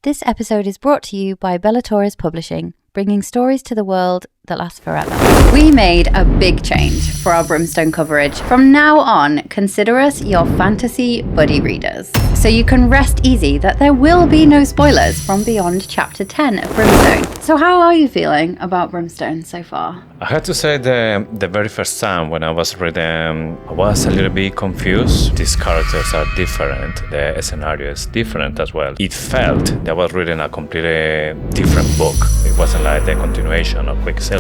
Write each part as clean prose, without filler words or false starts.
This episode is brought to you by Bellator's Publishing, bringing stories to the world that last forever. We made a big change for our Brimstone coverage. From now on, consider us your fantasy buddy readers. So you can rest easy that there will be no spoilers from beyond chapter 10 of Brimstone. So how are you feeling about Brimstone so far? I had to say the very first time when I was reading, I was a little bit confused. These characters are different. The scenario is different as well. It felt that I was reading a completely different book. It wasn't like the continuation of Quicksilver.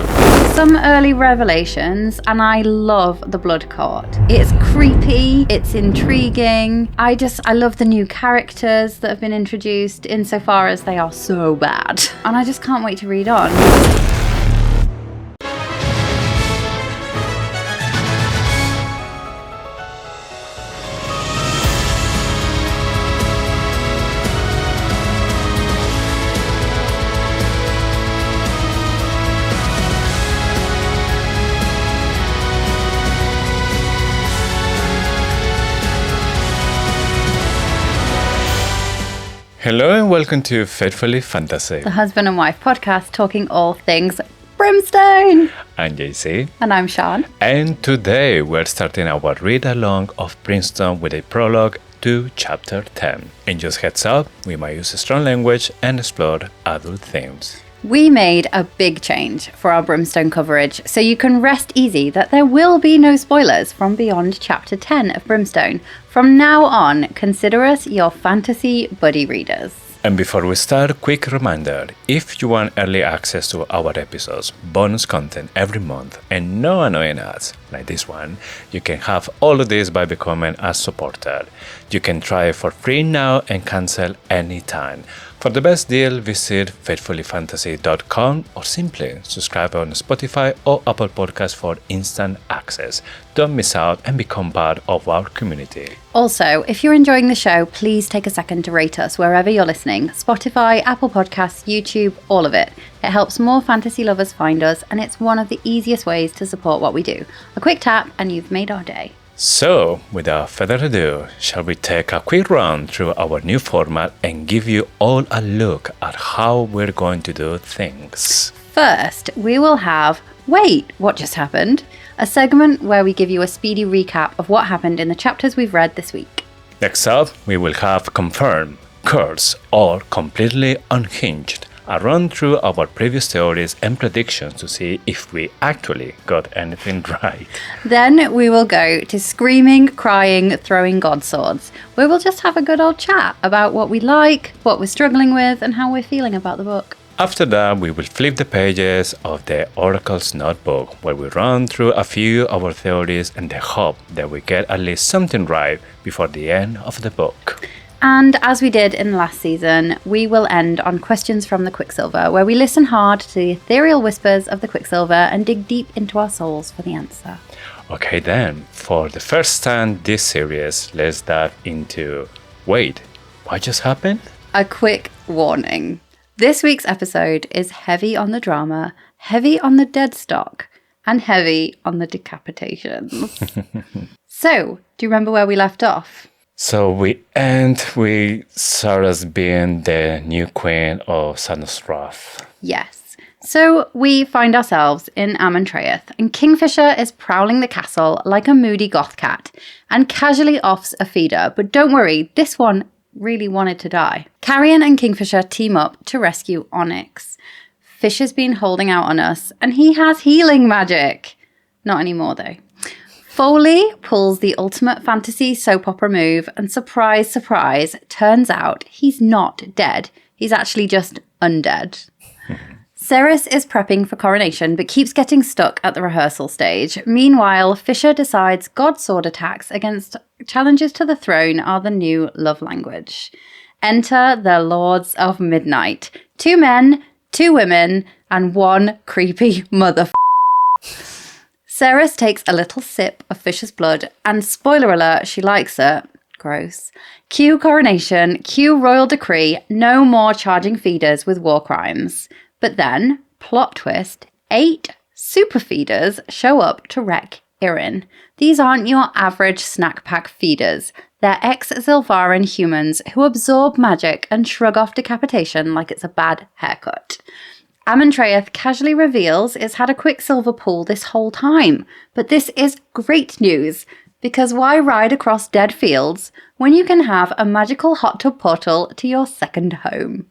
Some early revelations, and I love the Blood Court. It's creepy, it's intriguing. I love the new characters that have been introduced insofar as they are so bad. And I just can't wait to read on. Hello and welcome to Faithfully Fantasy, the husband and wife podcast talking all things Brimstone. I'm JC. And I'm Sean. And today we're starting our read-along of Brimstone with a prologue to chapter 10. And just heads up, we might use strong language and explore adult themes. We made a big change for our Brimstone coverage, so you can rest easy that there will be no spoilers from beyond chapter 10 of Brimstone. From now on, consider us your fantasy buddy readers. And before we start, quick reminder, if you want early access to our episodes, bonus content every month, and no annoying ads like this one, you can have all of this by becoming a supporter. You can try it for free now and cancel anytime. For the best deal, visit faithfullyfantasy.com or simply subscribe on Spotify or Apple Podcasts for instant access. Don't miss out and become part of our community. Also, if you're enjoying the show, please take a second to rate us wherever you're listening. Spotify, Apple Podcasts, YouTube, all of it. It helps more fantasy lovers find us, and it's one of the easiest ways to support what we do. A quick tap and you've made our day. So, without further ado, shall we take a quick run through our new format and give you all a look at how we're going to do things? First, we will have Wait, What Just Happened? A segment where we give you a speedy recap of what happened in the chapters we've read this week. Next up, we will have Confirm, Curse, or Completely Unhinged. A run through our previous theories and predictions to see if we actually got anything right. Then we will go to Screaming, Crying, Throwing God Swords, where we'll just have a good old chat about what we like, what we're struggling with, and how we're feeling about the book. After that, we will flip the pages of the Oracle's Notebook, where we run through a few of our theories and the hope that we get at least something right before the end of the book. And as we did in the last season, we will end on questions from the Quicksilver, where we listen hard to the ethereal whispers of the Quicksilver and dig deep into our souls for the answer. Okay then, for the first time this series, let's dive into Wait, what just happened? A quick warning. This week's episode is heavy on the drama, heavy on the dead stock, and heavy on the decapitations. So, do you remember where we left off? So we end with Sarah's being the new queen of Sanus Wrath. Yes. So we find ourselves in Amontreath, and Kingfisher is prowling the castle like a moody goth cat, and casually offs a feeder, but don't worry, this one really wanted to die. Carrion and Kingfisher team up to rescue Onyx. Fisher's been holding out on us, and he has healing magic. Not anymore though. Foley pulls the ultimate fantasy soap opera move, and surprise, surprise, turns out he's not dead. He's actually just undead. Ceres is prepping for coronation, but keeps getting stuck at the rehearsal stage. Meanwhile, Fisher decides Godsword attacks against challenges to the throne are the new love language. Enter the Lords of Midnight. 2 men, 2 women, and 1 creepy mother. Ceres takes a little sip of Fisher's blood, and spoiler alert, she likes it. Gross. Cue coronation, cue royal decree, no more charging feeders with war crimes. But then, plot twist, 8 super feeders show up to wreak Irin. These aren't your average snack pack feeders. They're ex-Zilvaran humans who absorb magic and shrug off decapitation like it's a bad haircut. Amentreath casually reveals it's had a Quicksilver pool this whole time. But this is great news, because why ride across dead fields when you can have a magical hot tub portal to your second home?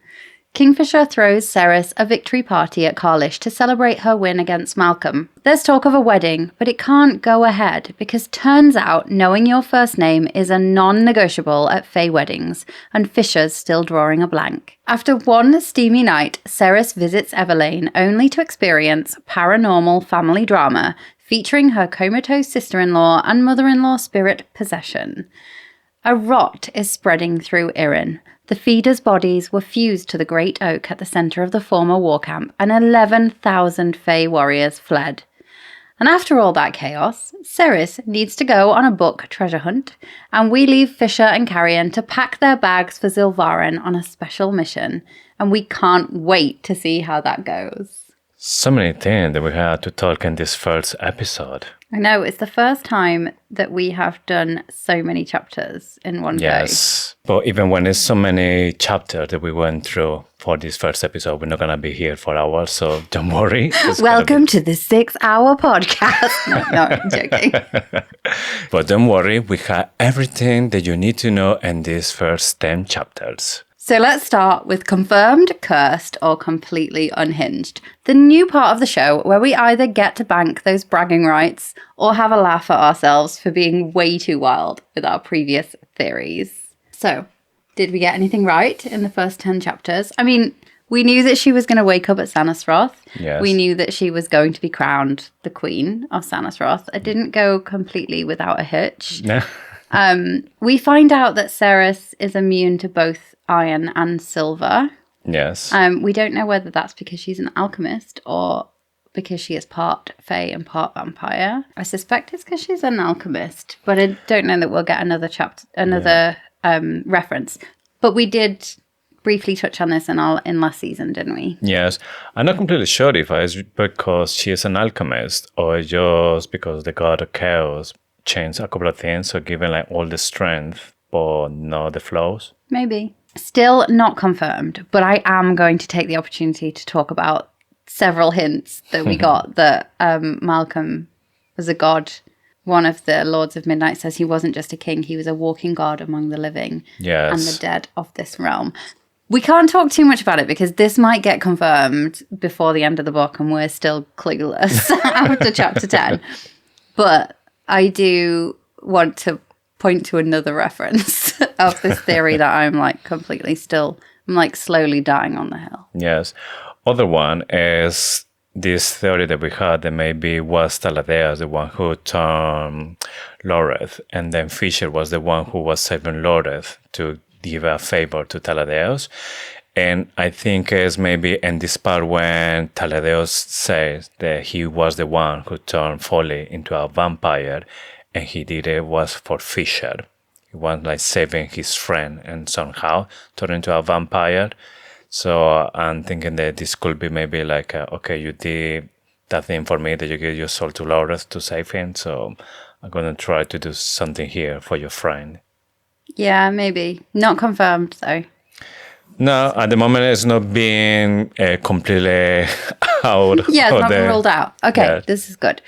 Kingfisher throws Ceres a victory party at Carlish to celebrate her win against Malcolm. There's talk of a wedding, but it can't go ahead because turns out knowing your first name is a non-negotiable at Fae weddings, and Fisher's still drawing a blank. After one steamy night, Ceres visits Everlane only to experience paranormal family drama featuring her comatose sister-in-law and mother-in-law spirit possession. A rot is spreading through Irin. The feeders' bodies were fused to the great oak at the centre of the former war camp, and 11,000 Fae warriors fled. And after all that chaos, Ceres needs to go on a book treasure hunt, and we leave Fisher and Carrion to pack their bags for Zilvaran on a special mission, and we can't wait to see how that goes. So many things that we had to talk in this first episode. I know, it's the first time that we have done so many chapters in one go. Yes, but even when there's so many chapters that we went through for this first episode, we're not going to be here for hours, so don't worry. Welcome to the 6-hour podcast. No, I'm joking. But don't worry, we have everything that you need to know in these first 10 chapters. So let's start with confirmed, cursed, or completely unhinged. The new part of the show where we either get to bank those bragging rights or have a laugh at ourselves for being way too wild with our previous theories. So, did we get anything right in the first 10 chapters? I mean, we knew that she was going to wake up at Sanasroth. Yes. We knew that she was going to be crowned the queen of Sanasroth. It didn't go completely without a hitch. No. We find out that Ceres is immune to both iron and silver. Yes. We don't know whether that's because she's an alchemist or because she is part Fae and part vampire. I suspect it's because she's an alchemist, but I don't know that we'll get another reference. But we did briefly touch on this in last season, didn't we? Yes. I'm not completely sure if it's because she is an alchemist or just because the god of chaos changed a couple of things, so given like all the strength but not the flaws. Maybe. Still not confirmed, but I am going to take the opportunity to talk about several hints that we got that Malcolm was a god. One of the Lords of Midnight says he wasn't just a king, he was a walking god among the living and the dead of this realm. We can't talk too much about it because this might get confirmed before the end of the book and we're still clueless after chapter 10. But I do want to point to another reference of this theory that I'm like slowly dying on the hill. Yes. Other one is this theory that we had that maybe was Taladeus, the one who turned Loreth, and then Fisher was the one who was saving Loreth to give a favor to Taladeus. And I think it's maybe in this part when Taladeus says that he was the one who turned Folly into a vampire, and he did it was for Fisher. He was like saving his friend and somehow turned into a vampire. So I'm thinking that this could be maybe like, okay, you did that thing for me that you gave your soul to Loreth to save him. So I'm going to try to do something here for your friend. Yeah, maybe. Not confirmed though. No, at the moment it's not being completely out. Yeah, it's not been ruled out. Okay, Yeah. This is good.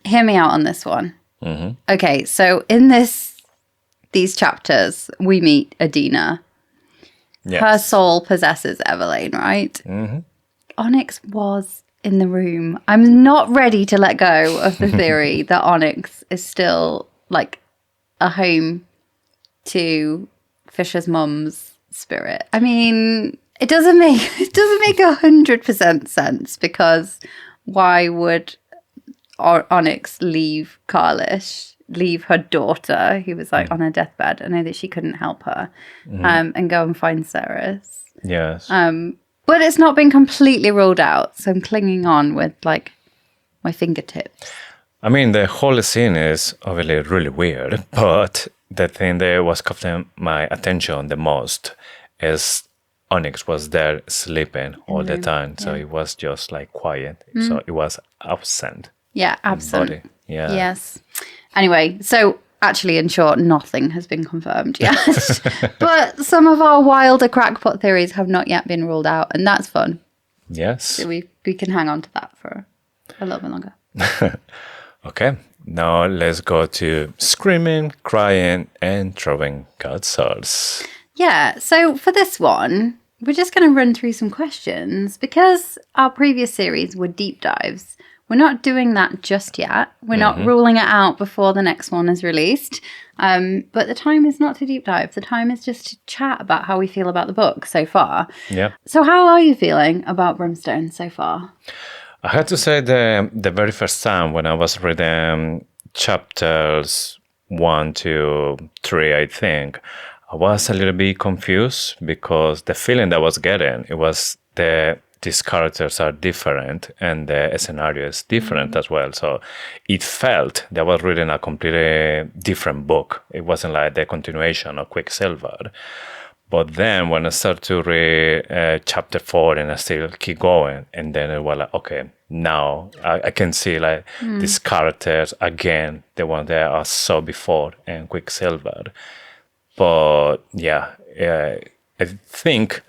Hear me out on this one. Mm-hmm. Okay, so in these chapters, we meet Adina. Yes. Her soul possesses Everlane, right? Mm-hmm. Onyx was in the room. I'm not ready to let go of the theory that Onyx is still like a home to Fisher's mum's spirit. I mean, it doesn't make 100% sense because why would Onyx leave Carlish, leave her daughter, who was like on her deathbed? I know that she couldn't help her, and go and find Ceres. Yes. But it's not been completely ruled out, so I'm clinging on with like my fingertips. I mean, the whole scene is obviously really weird, but the thing that was capturing my attention the most is Onyx was there sleeping all the time, so it was just like quiet. So it was absent. Yeah, absent. Body. Yeah. Yes. Anyway, so actually, in short, nothing has been confirmed yet. But some of our wilder crackpot theories have not yet been ruled out, and that's fun. Yes. So we can hang on to that for a little bit longer. Okay. Now let's go to screaming, crying, and throwing God swords. Yeah, so for this one, we're just going to run through some questions because our previous series were deep dives. We're not doing that just yet. We're not ruling it out before the next one is released. But the time is not to deep dive. The time is just to chat about how we feel about the book so far. Yeah. So how are you feeling about Brimstone so far? I had to say the very first time when I was reading chapters 1 to 3, I think, I was a little bit confused because the feeling that I was getting, it was these characters are different and the scenario is different as well. So it felt that I was reading a completely different book. It wasn't like the continuation of Quicksilver. But then when I started to read chapter 4 and I still keep going, and then it was like, okay, now I can see like these characters again, the one that I saw before in Quicksilver. But yeah, I think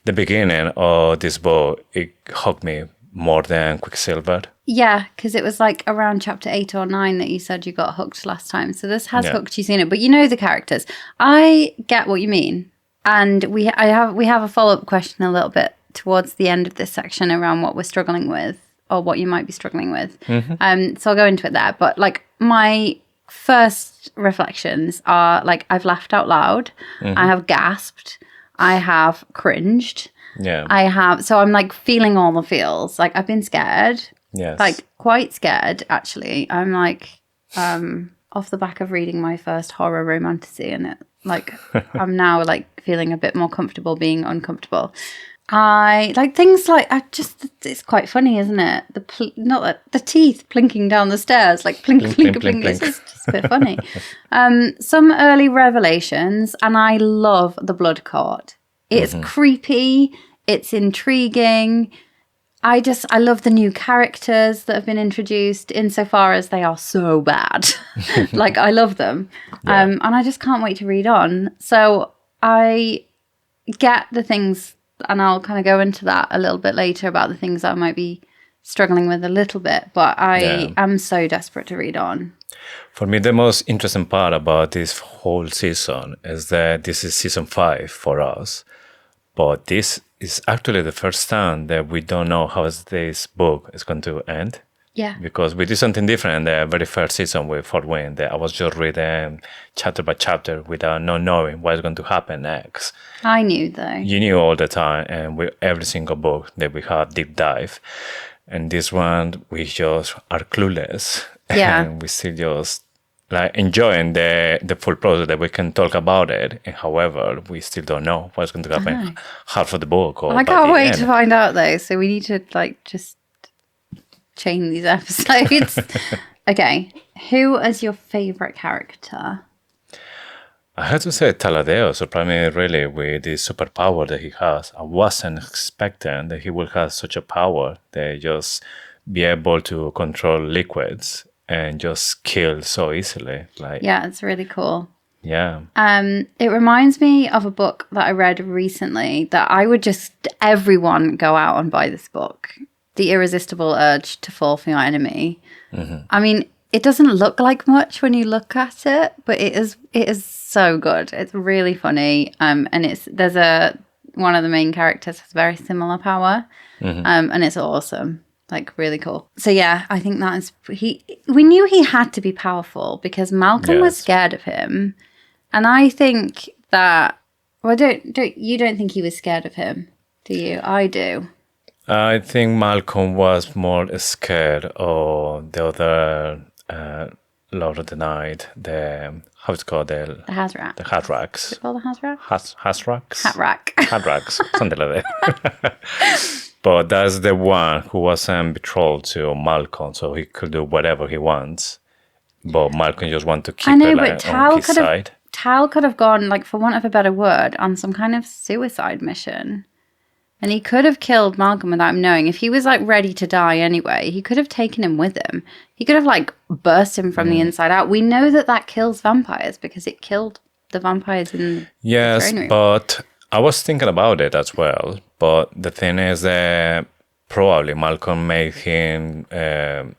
the beginning of this book, it hooked me more than Quicksilver. Yeah, because it was like around chapter 8 or 9 that you said you got hooked last time. So this has Yeah. hooked you seen it, but you know the characters. I get what you mean. And we have a follow-up question a little bit towards the end of this section around what we're struggling with or what you might be struggling with. So I'll go into it there. But like my first reflections are like I've laughed out loud, I have gasped, I have cringed, Yeah. so I'm like feeling all the feels. Like I've been scared, Yes. like quite scared actually. I'm like off the back of reading my first horror romantasy, and it like I'm now like feeling a bit more comfortable being uncomfortable. I like things like it's quite funny, isn't it? The teeth plinking down the stairs, like plink, plink, plink, plink. It's just a bit funny. Some early revelations, and I love the blood court. It's creepy. It's intriguing. I love the new characters that have been introduced insofar as they are so bad. Like, I love them. Yeah. And I just can't wait to read on. So I get the things, and I'll kind of go into that a little bit later about the things I might be struggling with a little bit. But I am so desperate to read on. For me, the most interesting part about this whole season is that this is season 5 for us. But this is actually the first time that we don't know how this book is going to end. Yeah. Because we did something different in the very first season with Fort Wayne, that I was just reading chapter by chapter without not knowing what's going to happen next. I knew, though. You knew all the time, and with every single book that we had deep dive. And this one, we just are clueless. Yeah. And we still just like enjoying the full process that we can talk about it. And however, we still don't know what's going to happen half of the book. Or I can't wait to find out, though. So we need to like just chain these episodes. Okay. Who is your favorite character? I had to say Taladeo surprised me really with the superpower that he has. I wasn't expecting that he would have such a power that just be able to control liquids and just kill so easily. Like, Yeah, it's really cool. yeah. It reminds me of a book that I read recently that I would just everyone go out and buy this book. The Irresistible Urge to Fall for Your Enemy. I mean, it doesn't look like much when you look at it, but it is so good. It's really funny. And one of the main characters has very similar power. And it's awesome. Like, really cool. So yeah, I think that is we knew he had to be powerful because Malcolm was scared of him. And I think that you don't think he was scared of him, do you? I do. I think Malcolm was more scared of the other Lord of the Night, how's it called? The Hazrat. The Hatracks. Is it called the Hazrat? Hatracks? Hatrack. Hatracks, something like that. But that's the one who wasn't betrothed to Malcolm, so he could do whatever he wants. But Malcolm just wanted to keep I know, it but like, on his side. Tal could have gone, like, for want of a better word, on some kind of suicide mission. And he could have killed Malcolm without him knowing. If he was like ready to die anyway, he could have taken him with him. He could have like burst him from the inside out. We know that kills vampires because it killed the vampires in the throne room. But I was thinking about it as well. But the thing is that probably Malcolm made him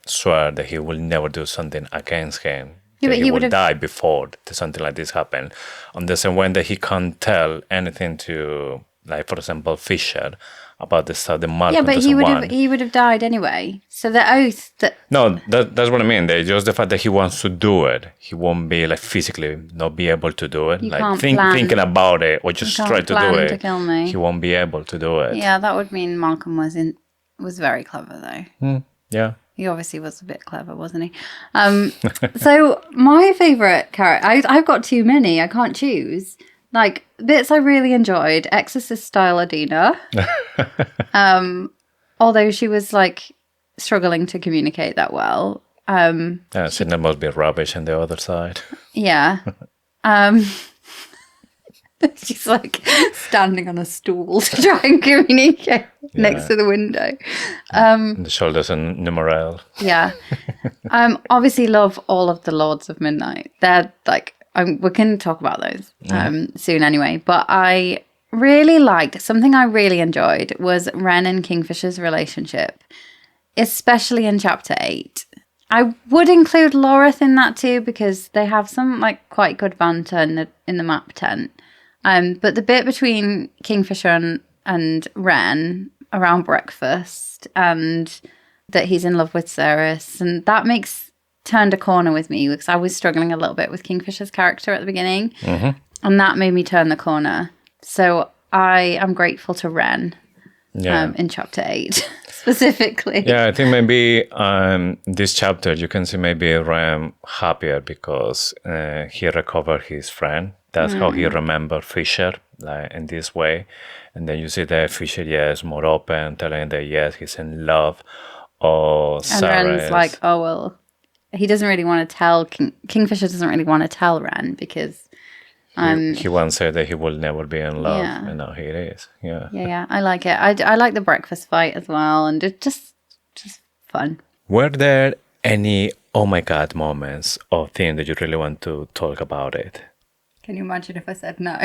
swear that he will never do something against him. Yeah, but he would will die before something like this happened. On the same way that he can't tell anything to, like, for example, Fisher about the stuff that Malcolm doesn't want. He would have died anyway. So the oath that... No, that's what I mean. Just the fact that he wants to do it. He won't be, like, physically not be able to do it. You like, can't thinking about it or just try to do it. To kill me. He won't be able to do it. Yeah, that would mean Malcolm was very clever, though. Yeah. He obviously was a bit clever, wasn't he? So my favourite character... I've got too many. I can't choose. Like, bits I really enjoyed. Exorcist-style Adina. Although she was, like, struggling to communicate that well. Sidney must be rubbish on the other side. Yeah. She's, like, standing on a stool to try and communicate next to the window. The shoulders and numeral. Yeah. Obviously love all of the Lords of Midnight. They're, like... we can talk about those soon anyway. But I really liked, something I really enjoyed was Ren and Kingfisher's relationship, especially in chapter 8. I would include Loreth in that too because they have some like quite good banter in the map tent. But the bit between Kingfisher and Ren around breakfast and that he's in love with Ceres, and that turned a corner with me because I was struggling a little bit with Kingfisher's character at the beginning, and that made me turn the corner. So I am grateful to Ren in chapter 8 specifically. Yeah, I think maybe this chapter you can see maybe Ren happier because he recovered his friend. That's how he remembered Fisher, like in this way. And then you see that Fisher, is more open, telling that yes, he's in love. And Ren's like, oh well. He doesn't really want to tell Kingfisher doesn't really want to tell Ren because he once said that he will never be in love, and now he is. Yeah. I like it. I like the breakfast fight as well, and it's just fun. Were there any oh my god moments or things that you really want to talk about it? Can you imagine if I said no?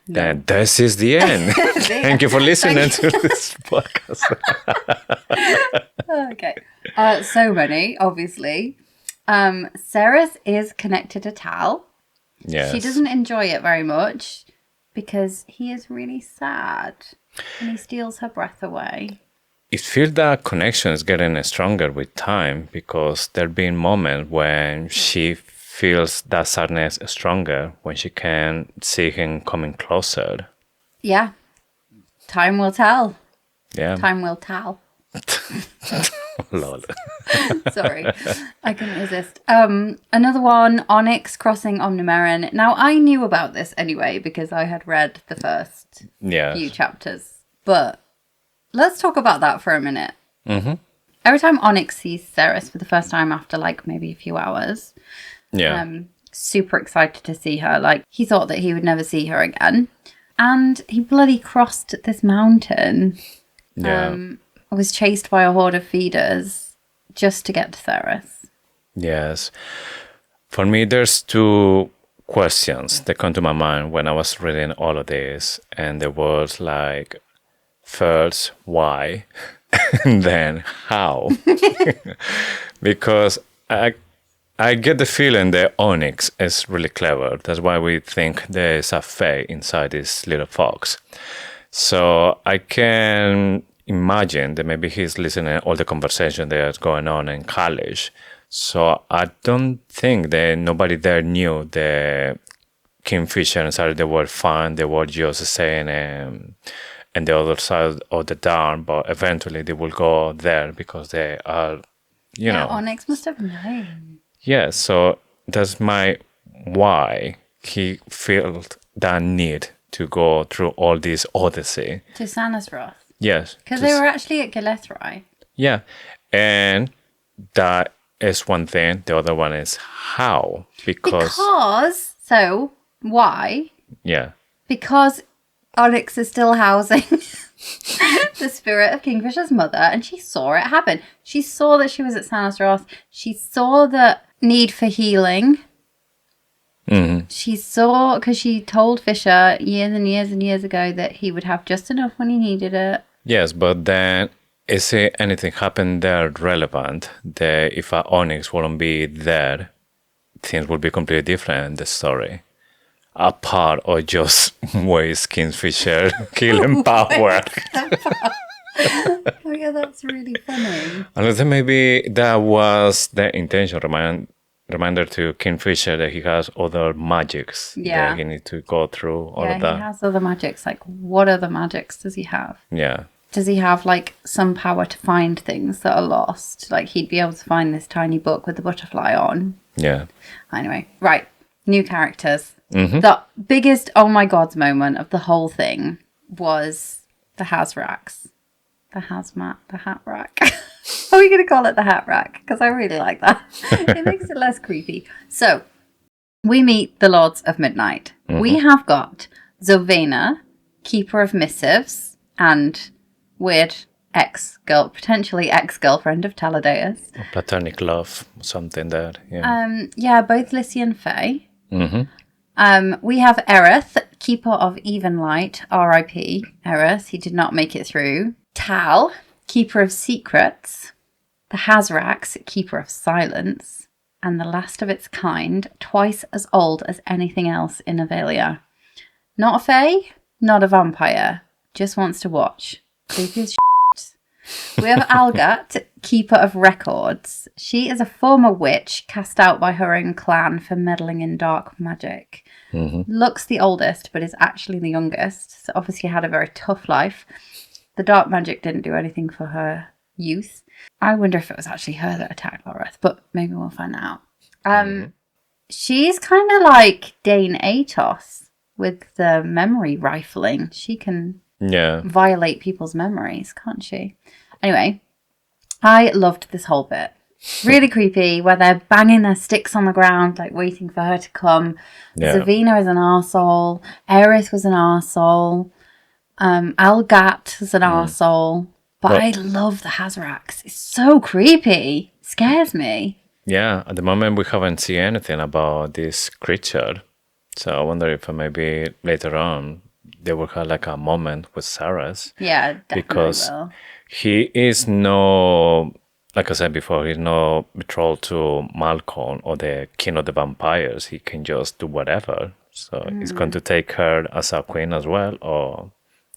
Then this is the end. Thank you for listening to this podcast. Okay. So many, obviously. Ceres is connected to Tal. Yes. She doesn't enjoy it very much because he is really sad and he steals her breath away. It feels that connection is getting stronger with time because there have been moments when she feels that sadness stronger when she can see him coming closer. Yeah. Time will tell. Yeah. Time will tell. Lol. Sorry, I couldn't resist. Another one, Onyx crossing Omnimeron. Now, I knew about this anyway because I had read the first few chapters. But let's talk about that for a minute. Every time Onyx sees Ceres for the first time after like maybe a few hours, super excited to see her. Like, he thought that he would never see her again. And he bloody crossed this mountain. Was chased by a horde of feeders just to get to Ceres. Yes. For me, there's two questions that come to my mind when I was reading all of this. And there was like, first, why? And then, how? Because I get the feeling that Onyx is really clever. That's why we think there is a fae inside this little fox. So I can imagine that maybe he's listening to all the conversation that's going on in college. So I don't think that nobody there knew that Kingfisher and Sarah, they were fine. They were just saying and the other side of the dam, but eventually they will go there because they are, you know. Onyx must have known. Yeah, so that's my why he felt that need to go through all this odyssey. To Sanasroth. Yes. Because they were actually at Gilethrai. Yeah. And that is one thing. The other one is how. So, why? Yeah. Because Onyx is still housing the spirit of Kingfisher's mother, and she saw it happen. She saw that she was at Sanosroth. She saw the need for healing. She saw, because she told Fisher years and years and years ago that he would have just enough when he needed it. Yes, but then is it anything happened there relevant? If our Onyx wouldn't be there, things would be completely different in the story. Apart or just waste Kingfisher killing power. Oh yeah, that's really funny. Unless maybe that was the intention, reminder to Kingfisher that he has other magics that he needs to go through all of that. He has other magics. Like, what other magics does he have? Yeah. Does he have, like, some power to find things that are lost? Like, he'd be able to find this tiny book with the butterfly on. Yeah. Anyway, right. New characters. The biggest oh my gods moment of the whole thing was the Hazraks. The hat rack. Are we going to call it the hat rack? Because I really like that. It makes it less creepy. So, we meet the Lords of Midnight. We have got Zovena, Keeper of Missives, and weird potentially ex-girlfriend of Taladeus. Platonic love, something there. Yeah, both Lissy and Faye. We have Aerith, Keeper of Even Light, R.I.P. Aerith. He did not make it through. Tal, Keeper of Secrets. The Hazraks, Keeper of Silence. And the last of its kind, twice as old as anything else in Avelia. Not a fae, not a vampire. Just wants to watch. Creepy as shit. We have Algat, Keeper of Records. She is a former witch cast out by her own clan for meddling in dark magic. Looks the oldest, but is actually the youngest. So obviously had a very tough life. The dark magic didn't do anything for her youth. I wonder if it was actually her that attacked Loreth, but maybe we'll find out. She's kind of like Dane Atos with the memory rifling. She can violate people's memories, can't she? Anyway, I loved this whole bit. Really creepy, where they're banging their sticks on the ground, like waiting for her to come. Zavina is an arsehole. Aerith was an arsehole. Algat is an arsehole. But I love the Hazraks. It's so creepy. It scares me. Yeah, at the moment we haven't seen anything about this creature. So I wonder if maybe later on they will have like a moment with Saras. Yeah, definitely because will. He is no, like I said before, he's no betrothed to Malcolm or the king of the vampires. He can just do whatever. So he's going to take her as a queen as well, or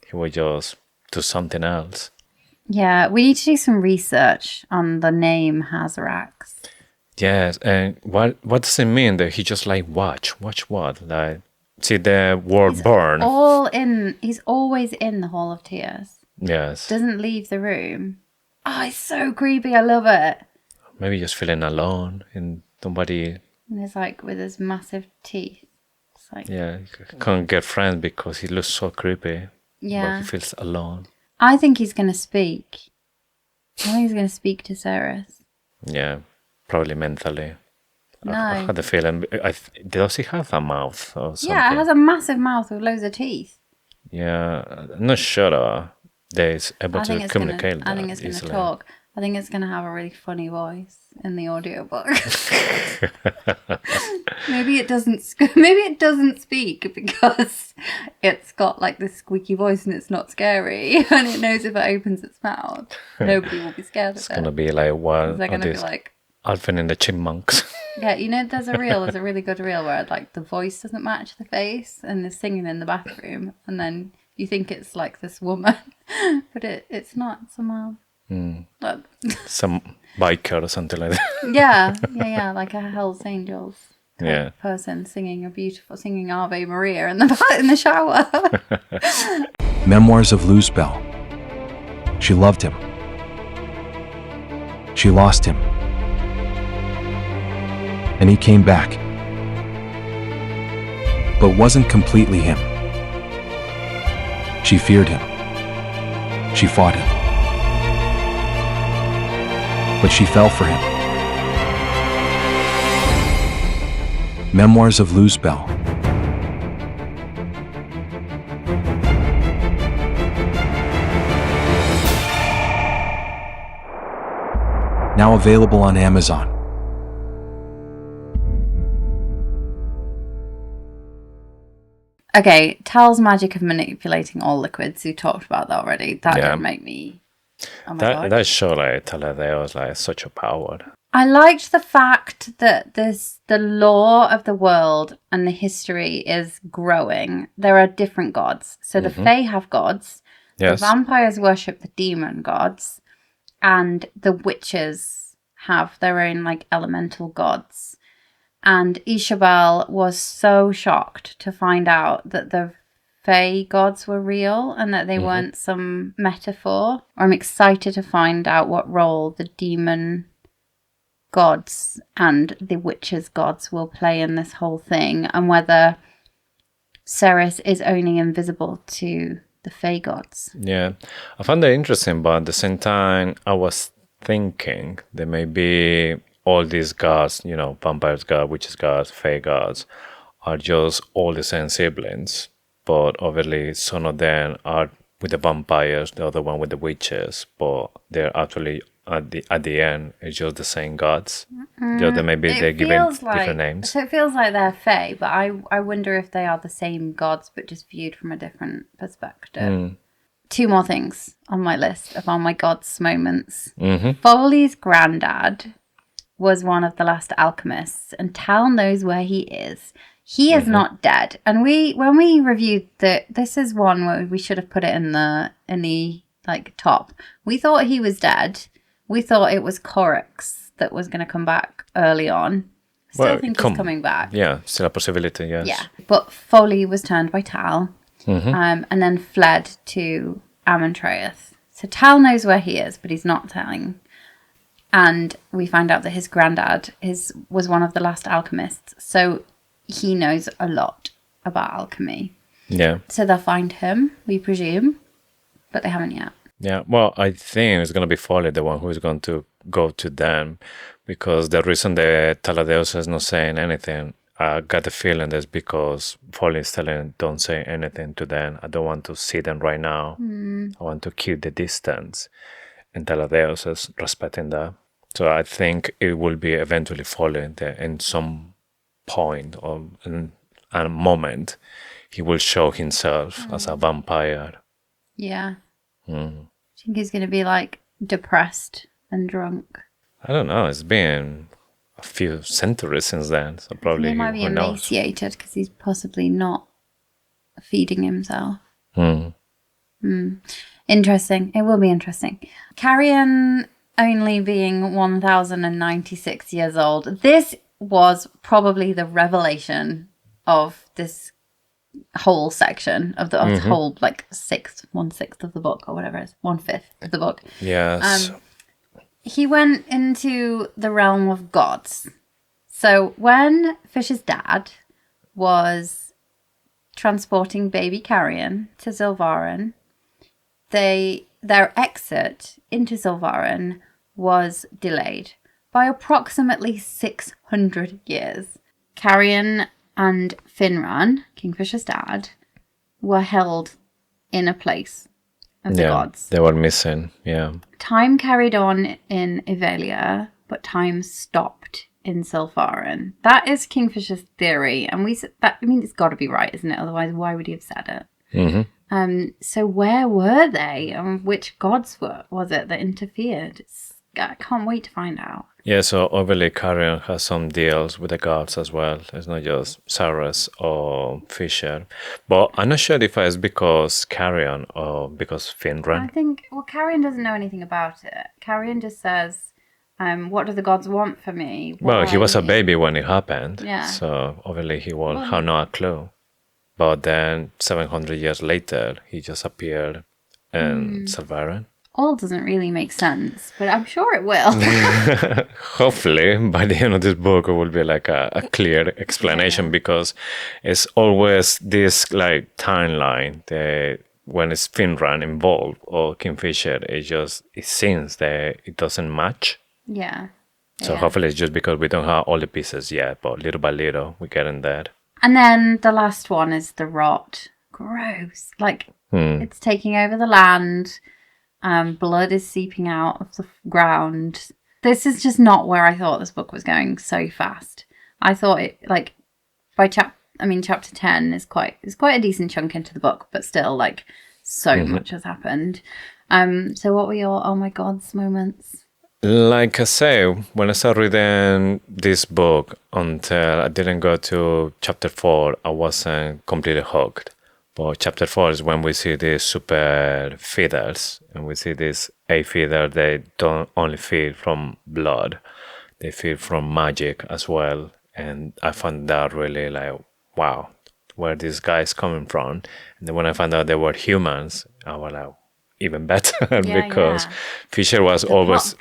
he will just do something else. Yeah, we need to do some research on the name Hazraks. Yes, and what does it mean that he just like watch what? Like, see the word burn. He's always in the Hall of Tears. Yes. Doesn't leave the room. Oh, it's so creepy. I love it. Maybe just feeling alone and nobody. And he's like with his massive teeth. It's like, yeah, he can't get friends because he looks so creepy. Yeah. But he feels alone. I think he's going to speak. I think he's going to speak to Ceres. Yeah, probably mentally. No. I had the feeling. Does he have a mouth or something? Yeah, it has a massive mouth with loads of teeth. Yeah, I'm not sure that he's able to communicate. I think it's going to talk. I think it's going to have a really funny voice in the audiobook. Maybe it doesn't speak because it's got like this squeaky voice and it's not scary, and it knows if it opens its mouth, nobody will be scared of it. It's going to be like one They're going of to be these like Alvin and the Chipmunks. Yeah, you know, there's a really good reel where like the voice doesn't match the face and they're singing in the bathroom, and then you think it's like this woman, but it's not. It's a man. Some biker or something like that. Yeah, like a Hell's Angels person singing Ave Maria in the shower. Memoirs of Luzbel. She loved him. She lost him. And he came back. But wasn't completely him. She feared him. She fought him. But she fell for him. Memoirs of Luzbel. now available on Amazon. Okay, Tal's magic of manipulating all liquids. You talked about that already. That Yeah. did make me... Oh my God. That show, like, Taladeo was, like, such a power. I liked the fact that the lore of the world and the history is growing. There are different gods. So the Fae have gods. Yes. The vampires worship the demon gods. And the witches have their own, like, elemental gods. And Isabel was so shocked to find out that the Fae gods were real and that they weren't some metaphor. I'm excited to find out what role the demon gods and the witches' gods will play in this whole thing, and whether Ceres is only invisible to the Fae gods. Yeah, I found that interesting, but at the same time, I was thinking there may be all these gods, you know, vampires gods, witches gods, Fae gods, are just all the same siblings, but obviously some of them are with the vampires, the other one with the witches, but they're actually at the end, it's just the same gods. Just maybe they're given different names. So it feels like they're Fae, but I wonder if they are the same gods, but just viewed from a different perspective. 2 more things on my list of all my gods moments. Foley's granddad was one of the last alchemists, and Tal knows where he is. He is not dead. And when we reviewed this is one where we should have put it in the like top. We thought he was dead. We thought it was Corax that was going to come back early on. Still think he's coming back. Yeah, still a possibility, yes. Yeah, but Foley was turned by Tal and then fled to Amontreus. So Tal knows where he is, but he's not telling. And we find out that his granddad was one of the last alchemists. So he knows a lot about alchemy. Yeah. So they'll find him, we presume, but they haven't yet. Yeah, well, I think it's going to be Foley, the one who is going to go to them, because the reason that Taladeus is not saying anything, I got the feeling that's because Foley is telling, don't say anything to them. I don't want to see them right now. I want to keep the distance. And Taladeus is respecting that. So I think it will be eventually Foley that in some point or in a moment, he will show himself as a vampire. Yeah. I think he's going to be like depressed and drunk. I don't know. It's been a few centuries since then, so probably He might be emaciated because he's possibly not feeding himself. Interesting. It will be interesting. Carrion only being 1,096 years old. This was probably the revelation of this whole section of the whole, like, 1/6 of the book, or whatever it is, 1/5 of the book. Yes. He went into the realm of gods. So when Fish's dad was transporting baby Carrion to Silvarin, their exit into Silvarin was delayed by approximately 600 years. Carrion and Finran, Kingfisher's dad, were held in a place of the gods. They were missing, yeah. Time carried on in Evelia, but time stopped in Silvarin. That is Kingfisher's theory, and it's got to be right, isn't it? Otherwise, why would he have said it? So where were they, and which gods was it that interfered? I can't wait to find out. Yeah, so obviously Carrion has some deals with the gods as well. It's not just Cyrus or Fisher. But I'm not sure if it's because Carrion or because Finran. I think, Carrion doesn't know anything about it. Carrion just says, what do the gods want for me? Well, he was a baby when it happened. Yeah. So obviously he will have no clue. But then 700 years later, he just appeared in Silvarin. All doesn't really make sense, but I'm sure it will. Hopefully, by the end of this book, it will be like a clear explanation, because it's always this like timeline that when it's Finran involved or Kingfisher, it seems that it doesn't match. Yeah. So hopefully it's just because we don't have all the pieces yet, but little by little, we're getting that. And then the last one is the rot. Gross. Like, it's taking over the land. Blood is seeping out of the ground. This is just not where I thought this book was going so fast. I thought it, like, by chapter 10 is quite a decent chunk into the book, but still, like, so much has happened. So what were your oh my gods moments? Like I say, when I started reading this book until I didn't go to chapter 4, I wasn't completely hooked. But chapter 4 is when we see these super feeders, and we see this a feeder. They don't only feed from blood, they feed from magic as well. And I found that really like, wow, where these guys coming from. And then when I found out they were humans, I was like, even better, because Fisher was always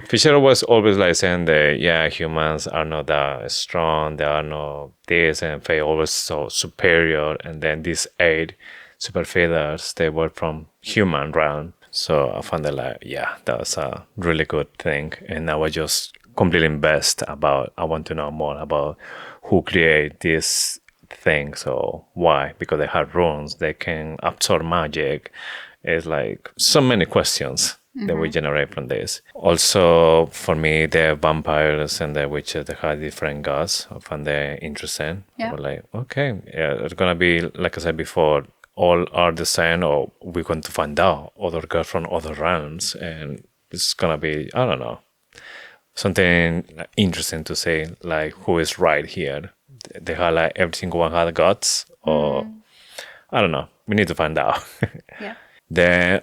Fisher was always like saying that humans are not that strong, they are not this, and they always so superior. And then these 8 super feathers, they were from human realm. So I found that like that was a really good thing, and I was just completely invested about. I want to know more about who create these things or why, because they have runes, they can absorb magic. It's like so many questions that we generate from this. Also, for me, the vampires and the witches, they have different gods. I find they interesting. Yeah. We're like, okay, it's gonna be, like I said before, all are the same, or we're going to find out other gods from other realms, and it's gonna be, I don't know, something interesting to say, like who is right here. They have like every single one had gods, or I don't know. We need to find out. Yeah. The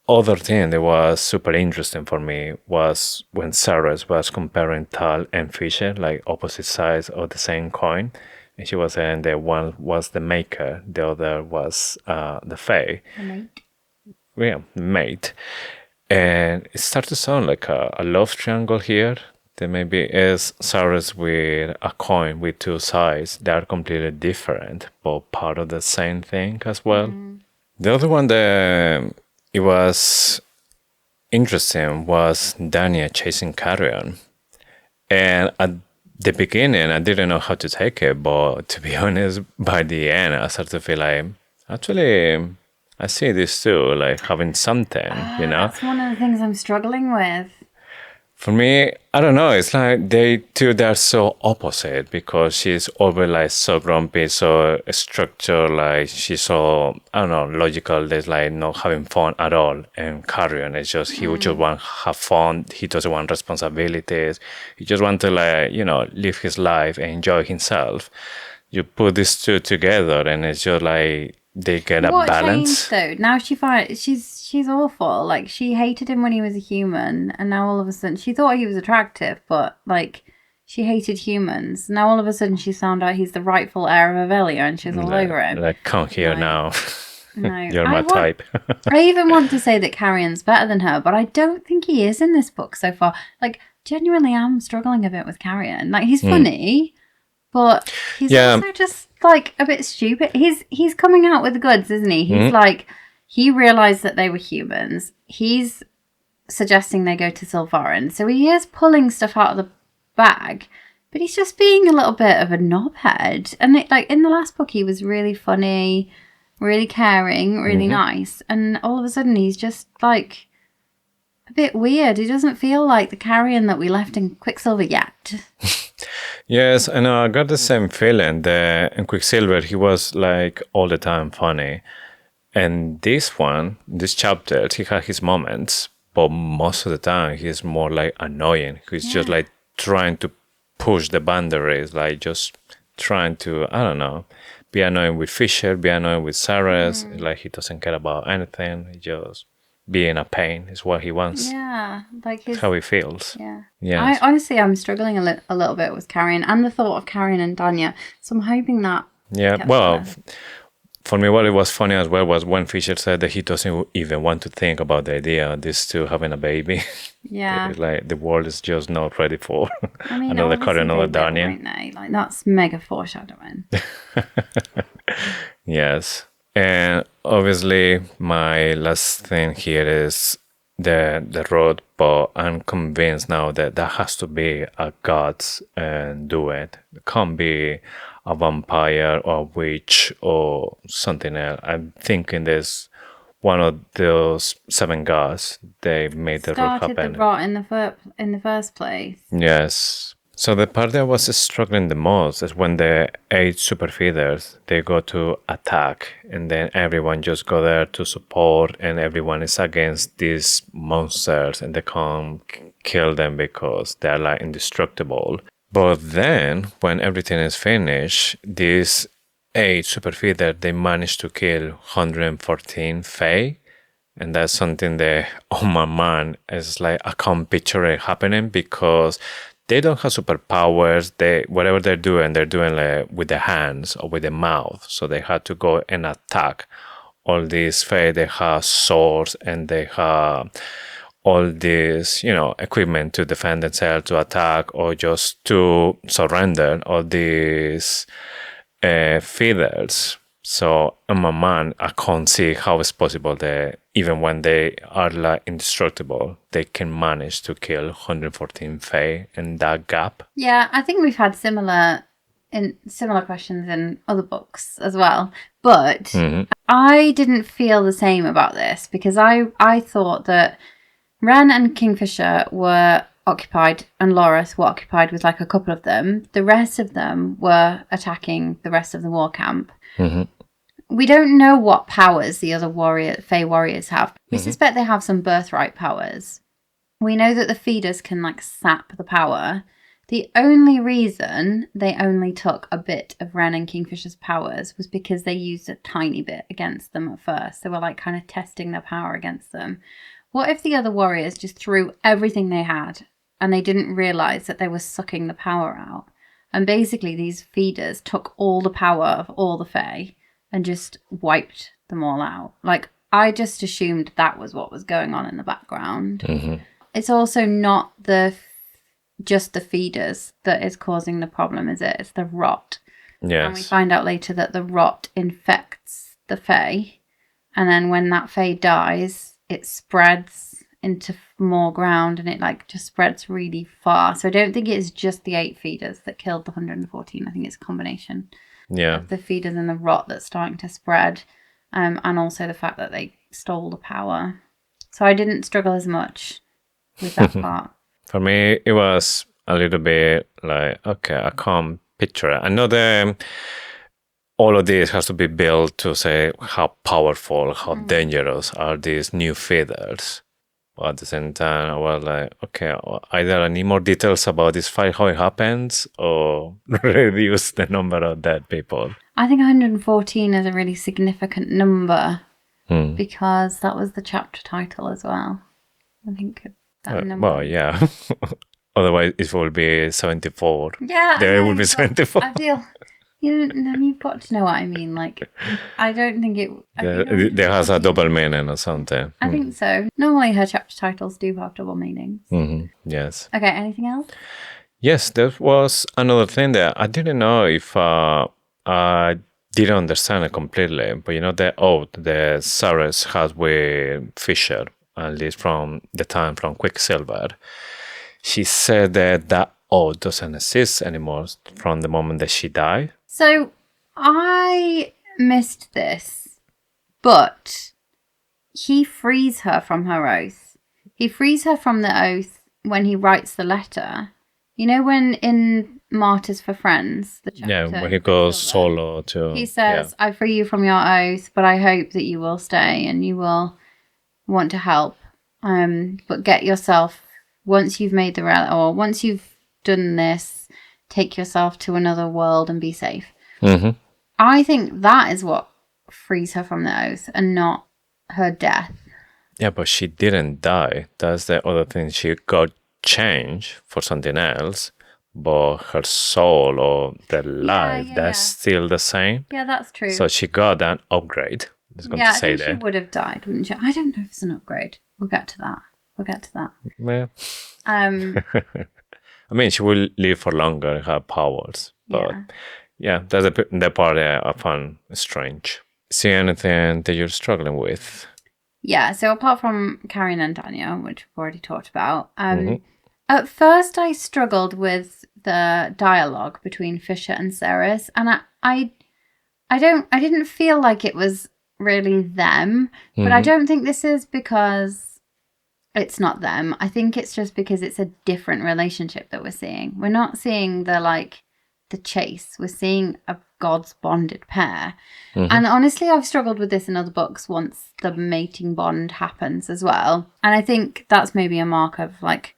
other thing that was super interesting for me was when Cyrus was comparing Tal and Fisher, like opposite sides of the same coin. And she was saying that one was the maker, the other was the fae. The mate. Yeah, mate. And it started to sound like a love triangle here. That maybe is Cyrus with a coin with 2 sides. They are completely different, but part of the same thing as well. The other one that it was interesting was Dania chasing Carrion. And at the beginning, I didn't know how to take it, but to be honest, by the end, I started to feel like, actually, I see this too, like having something, you know? That's one of the things I'm struggling with. For me, I don't know. It's like they're so opposite, because she's always like so grumpy, so structured, like she's so, I don't know, logical. There's like not having fun at all. And Carrion is just, he would just want to have fun. He doesn't want responsibilities. He just want to like, live his life and enjoy himself. You put these two together and it's just like, they get a balance. What changed though? Now she's awful. Like, she hated him when he was a human, and now all of a sudden she thought he was attractive, but like she hated humans. Now all of a sudden she found out he's the rightful heir of Avelia, and she's all over him. Like, come here now. No, You're my type. I even want to say that Carrion's better than her, but I don't think he is in this book so far. Like, genuinely, I'm struggling a bit with Carrion. Like, he's funny, but he's also just like a bit stupid. He's coming out with the goods, isn't he? He's like, he realized that they were humans. He's suggesting they go to Sylvarin, so he is pulling stuff out of the bag, but he's just being a little bit of a knobhead. And like in the last book, he was really funny, really caring, really nice, and all of a sudden he's just like a bit weird. He doesn't feel like the Carrion that we left in Quicksilver yet. Yes, and I got the same feeling that in Quicksilver he was like all the time funny, and this chapter, he had his moments, but most of the time he's more like annoying. He's just like trying to push the boundaries, like just trying to, I don't know, be annoying with Fisher, be annoying with Cyrus. Like, he doesn't care about anything. He just being a pain is what he wants. Yeah, like how he feels. Yeah. Yes. I'm struggling a little bit with Carrion and the thought of Carrion and Danya. So I'm hoping that. Yeah. Well, for me, what it was funny as well was when Fisher said that he doesn't even want to think about the idea of these two having a baby. Yeah. It's like the world is just not ready for another Carrion, another Danya. Like, that's mega foreshadowing. Yes. And obviously, my last thing here is the road, but I'm convinced now that has to be a god's do it. It can't be a vampire or a witch or something else. I'm thinking there's one of those 7 gods, they made the rule Started the happen. rot in the first place. Yes. So the part that was struggling the most is when the 8 super feeders, they go to attack, and then everyone just go there to support, and everyone is against these monsters, and they can't kill them because they're like indestructible. But then, when everything is finished, these 8 super feeders, they manage to kill 114 Fae. And that's something that, on my mind, is like I can't picture it happening because they don't have superpowers. Whatever they're doing like with the hands or with the mouth. So they had to go and attack all these Fae. They have swords and they have all this, equipment to defend themselves, to attack, or just to surrender all these feathers. So in my mind, I can't see how it's possible that even when they are like indestructible, they can manage to kill 114 Fae in that gap. Yeah, I think we've had similar questions in other books as well. But I didn't feel the same about this because I thought that Ren and Kingfisher were occupied and Loras were occupied with like a couple of them. The rest of them were attacking the rest of the war camp. We don't know what powers the other Fae warriors have. We suspect they have some birthright powers. We know that the feeders can like sap the power. The only reason they only took a bit of Ren and Kingfisher's powers was because they used a tiny bit against them at first. They were like kind of testing their power against them. What if the other warriors just threw everything they had and they didn't realize that they were sucking the power out? And basically these feeders took all the power of all the Fae and just wiped them all out. Like, I just assumed that was what was going on in the background. It's also not just the feeders that is causing the problem, is it? It's the rot. Yes. And we find out later that the rot infects the Fae. And then when that Fae dies, it spreads into more ground and it like just spreads really far. So I don't think it is just the 8 feeders that killed the 114. I think it's a combination. Yeah. The feeders and the rot that's starting to spread, and also the fact that they stole the power. So I didn't struggle as much with that part. For me, it was a little bit like, okay, I can't picture it. I know that all of this has to be built to say how powerful, how dangerous are these new feathers. But at the same time, I was like, okay, either I need more details about this fight, how it happens, or reduce the number of dead people. I think 114 is a really significant number because that was the chapter title as well. I think that number. Well, yeah. Otherwise, it will be 74. Yeah. There will be 74. I feel... You've got to know what I mean. Like, I don't think it... There has a double meaning or something. I think so. Normally her chapter titles do have double meanings. Yes. Okay, anything else? Yes, there was another thing that I didn't know if I didn't understand it completely. But you know the oath that Cyrus had with Fisher, at least from the time from Quicksilver, she said that oath doesn't exist anymore from the moment that she died. So I missed this, but he frees her from her oath. He frees her from the oath when he writes the letter. You know when in Martyrs for Friends, the chapter, when he goes solo to... He says, I free you from your oath, but I hope that you will stay and you will want to help. But get yourself, once you've made once you've done this, take yourself to another world and be safe. I think that is what frees her from the oath and not her death. Yeah, but she didn't die. That's the other thing. She got changed for something else, but her soul or the life, that's still the same. Yeah, that's true. So she got an upgrade. I think she would have died, wouldn't she? I don't know if it's an upgrade. We'll get to that. Yeah. I mean, she will live for longer and have powers. But yeah that's the part that I found strange. See anything that you're struggling with? Yeah, so apart from Carrie and Daniel, which we've already talked about, at first I struggled with the dialogue between Fisher and Ceres, and I didn't feel like it was really them. But I don't think this is because it's not them. I think it's just because it's a different relationship that we're seeing. We're not seeing the chase. We're seeing a God's bonded pair. And honestly, I've struggled with this in other books once the mating bond happens as well. And I think that's maybe a mark of like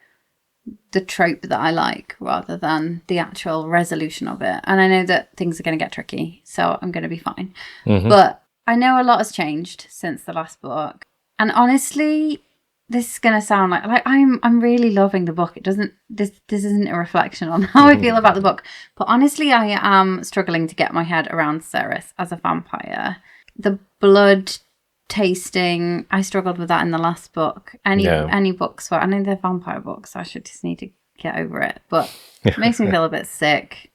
the trope that I like rather than the actual resolution of it. And I know that things are going to get tricky, so I'm going to be fine. But I know a lot has changed since the last book. And honestly, this is going to sound like I'm really loving the book. It doesn't, this isn't a reflection on how I feel about the book. But honestly, I am struggling to get my head around Cerys as a vampire. The blood tasting, I struggled with that in the last book. Any books where, I know they're vampire books, so I should just need to get over it. But it makes me feel a bit sick.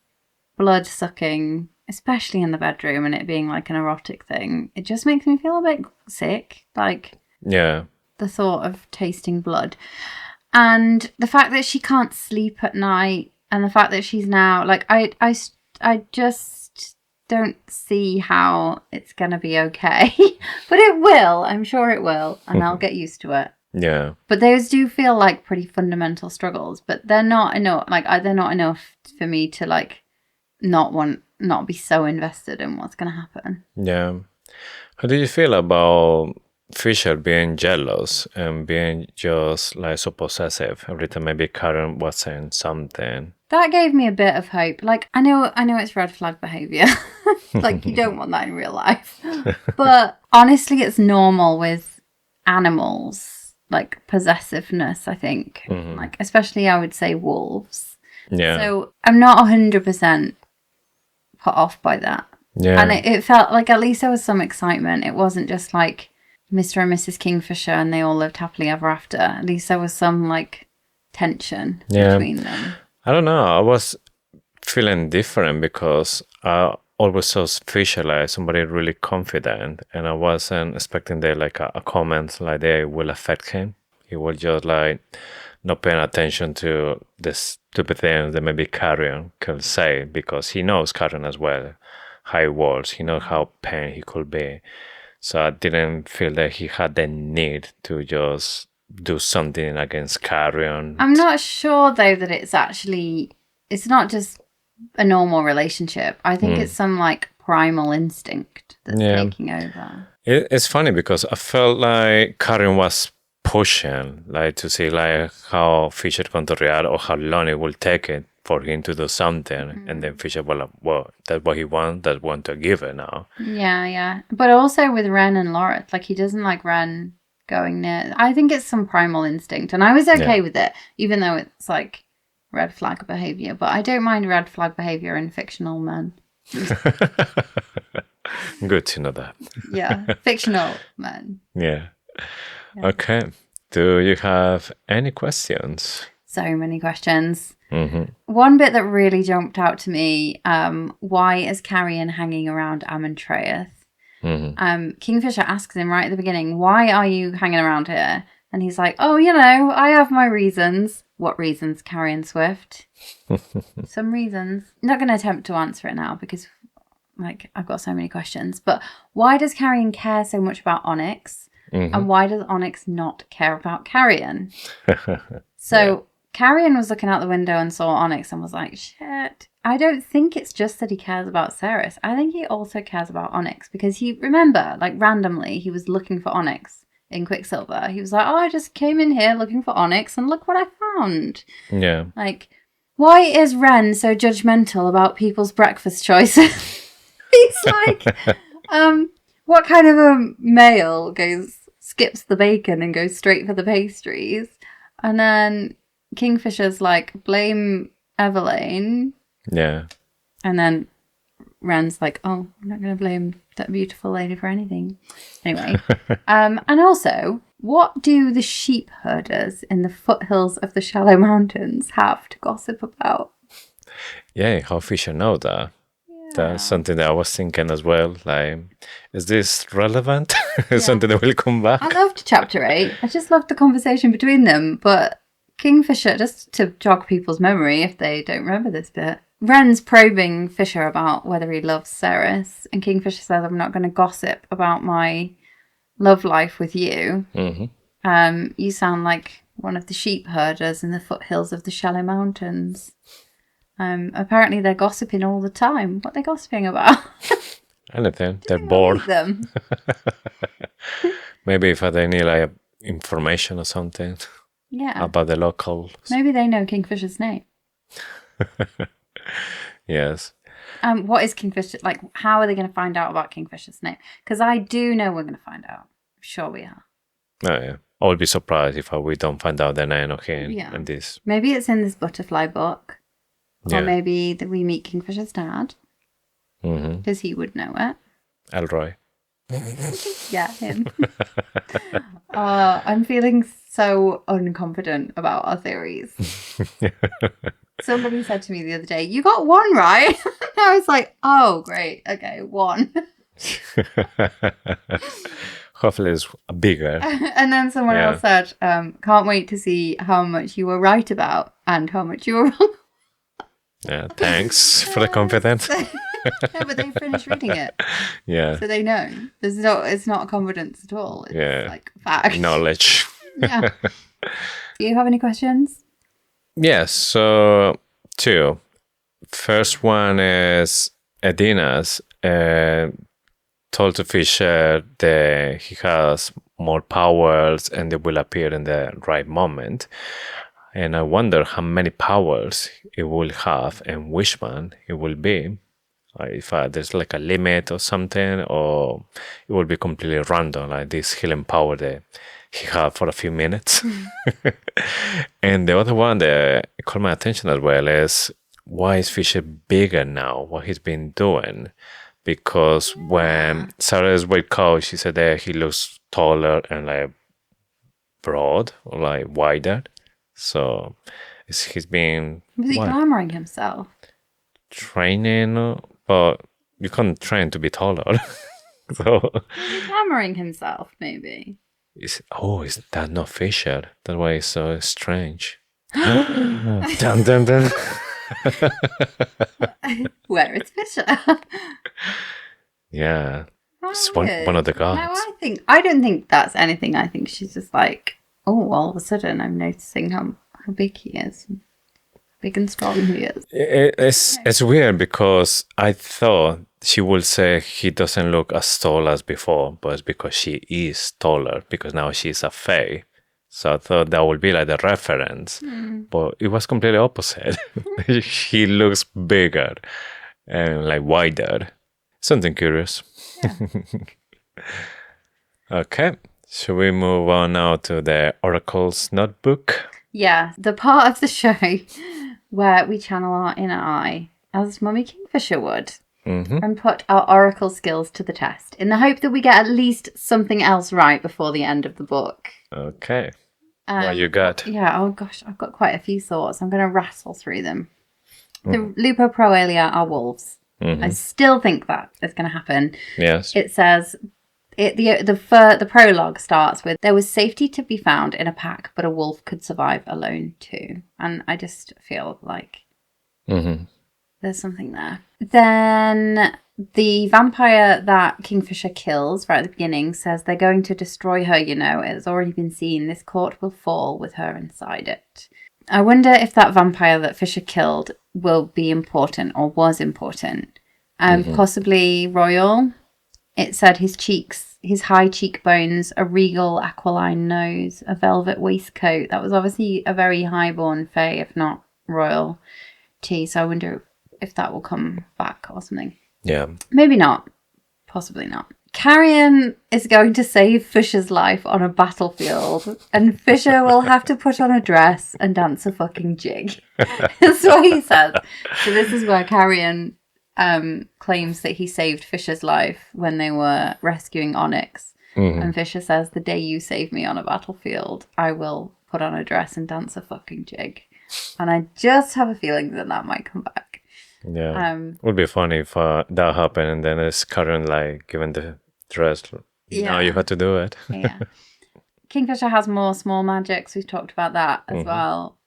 Blood sucking, especially in the bedroom, and it being like an erotic thing. It just makes me feel a bit sick. Like, Yeah. the thought of tasting blood. And the fact that she can't sleep at night, and the fact that she's now, like, I just don't see how it's going to be okay. But it will. I'm sure it will. And I'll get used to it. Yeah. But those do feel like pretty fundamental struggles. But they're not enough. Like, they're not enough for me to, like, not be so invested in what's going to happen. Yeah. How do you feel about Fisher being jealous and being just like so possessive every time maybe Karen was saying something? That gave me a bit of hope. Like, I know it's red flag behaviour. Like, you don't want that in real life. But honestly, it's normal with animals, like possessiveness, I think. Like, especially I would say wolves. Yeah. So I'm not 100% put off by that. Yeah. And it felt like at least there was some excitement. It wasn't just like Mr. and Mrs. Kingfisher and they all lived happily ever after. At least there was some like tension between them. I don't know. I was feeling different because I always saw Fisher like somebody really confident, and I wasn't expecting that like a comment like that will affect him. He was just like not paying attention to the stupid things that maybe Carrion could say, because he knows Carrion as well, how he was. He knows how pain he could be. So I didn't feel that he had the need to just do something against Carrion. I'm not sure though that it's not just a normal relationship. I think it's some like primal instinct that's taking over. It's funny because I felt like Carrion was pushing, like to see like how Fisher going to react or how long it will take it for him to do something. And then Fisher, well, that's what he wants, that's what to give it now. Yeah. But also with Ren and Loreth, like he doesn't like Ren going near. I think it's some primal instinct, and I was okay with it, even though it's like red flag behavior. But I don't mind red flag behavior in fictional men. Good to know that. Yeah, fictional men. Yeah. Okay. Do you have any questions? So many questions. One bit that really jumped out to me, why is Carrion hanging around Amontraeth? Kingfisher asks him right at the beginning, why are you hanging around here? And he's like, oh, I have my reasons. What reasons, Carrion Swift? Some reasons. I'm not going to attempt to answer it now because like I've got so many questions. But why does Carrion care so much about Onyx? And why does Onyx not care about Carrion? So Carrion was looking out the window and saw Onyx and was like, shit. I don't think it's just that he cares about Cerys. I think he also cares about Onyx because remember, like randomly, he was looking for Onyx in Quicksilver. He was like, oh, I just came in here looking for Onyx and look what I found. Yeah. Like, why is Ren so judgmental about people's breakfast choices? He's like, what kind of a male skips the bacon and goes straight for the pastries? And then Kingfisher's like, blame Evelyn. Yeah. And then Ren's like, oh, I'm not going to blame that beautiful lady for anything. Anyway. And also, what do the sheep herders in the foothills of the Shallow Mountains have to gossip about? Yeah, how Fisher know that? Yeah. That's something that I was thinking as well. Like, is this relevant? Something that will come back? I loved chapter 8. I just loved the conversation between them. But Kingfisher, just to jog people's memory if they don't remember this bit, Ren's probing Fisher about whether he loves Ceres, and Kingfisher says, I'm not going to gossip about my love life with you. You sound like one of the sheep herders in the foothills of the Shallow Mountains. Apparently they're gossiping all the time. What are they gossiping about? Anything. They're bored. Them. Maybe if they need like information or something Yeah. about the local. Maybe they know Kingfisher's name. Yes. What is Kingfisher? Like, how are they going to find out about Kingfisher's name? Because I do know we're going to find out. Sure we are. Oh, yeah. I would be surprised if we don't find out the name of him Yeah. in this. Maybe it's in this butterfly book. Yeah. Or maybe that we meet Kingfisher's dad. Because he would know it. Elroy. Yeah, him. I'm feeling so unconfident about our theories. Somebody said to me the other day, you got one right. I was like, oh, great. Okay, one. Hopefully it's bigger. And then someone else said, can't wait to see how much you were right about and how much you were wrong. Yeah, thanks for the confidence. Yeah, but they finished reading it. Yeah. So they know. It's not confidence at all. It's like fact. Knowledge. Yeah. Do you have any questions? Yes, so 2. First one is Edina's told to Fisher that he has more powers and they will appear in the right moment. And I wonder how many powers it will have and which one it will be. If there's like a limit or something, or it will be completely random, like this healing power that he had for a few minutes. And the other one that caught my attention as well is, why is Fisher bigger now? What he's been doing? Because when Sarah's wake up, she said that he looks taller and like broad or like wider. So he's been Was he glamoring himself? training, but you can't train to be taller. So Was he glamoring himself, maybe? is that not Fisher? That way it's so strange. Dun, dun, dun. Where is Fisher? Yeah. It's one of the gods. No, I don't think that's anything. I think she's just like, oh, all of a sudden I'm noticing how big he is. Big and strong he is. It's weird because I thought she would say he doesn't look as tall as before, but it's because she is taller, because now she's a fae. So I thought that would be like the reference, but it was completely opposite. He looks bigger and like wider. Something curious. Yeah. Okay, should we move on now to the Oracle's notebook? Yeah, the part of the show where we channel our inner eye, as Mummy Kingfisher would, and put our oracle skills to the test, in the hope that we get at least something else right before the end of the book. Okay. What you got? Yeah, oh gosh, I've got quite a few thoughts. I'm going to rattle through them. The Lupo Proelia are wolves. I still think that is going to happen. Yes. It says... The prologue starts with, there was safety to be found in a pack, but a wolf could survive alone too. And I just feel like there's something there. Then the vampire that Kingfisher kills right at the beginning says they're going to destroy her, it has already been seen. This court will fall with her inside it. I wonder if that vampire that Fisher killed will be important or was important. Possibly royal. It said his cheeks, his high cheekbones, a regal aquiline nose, a velvet waistcoat. That was obviously a very highborn fae, if not royalty. So I wonder if that will come back or something. Yeah. Maybe not. Possibly not. Carrion is going to save Fisher's life on a battlefield, and Fisher will have to put on a dress and dance a fucking jig. That's what he says. So this is where Carrion claims that he saved Fisher's life when they were rescuing Onyx. And Fisher says, the day you save me on a battlefield, I will put on a dress and dance a fucking jig. And I just have a feeling that might come back. Yeah. It would be funny if that happened and then it's Karen like given the dress. Now you had to do it. Yeah. Kingfisher has more small magics. We've talked about that as well.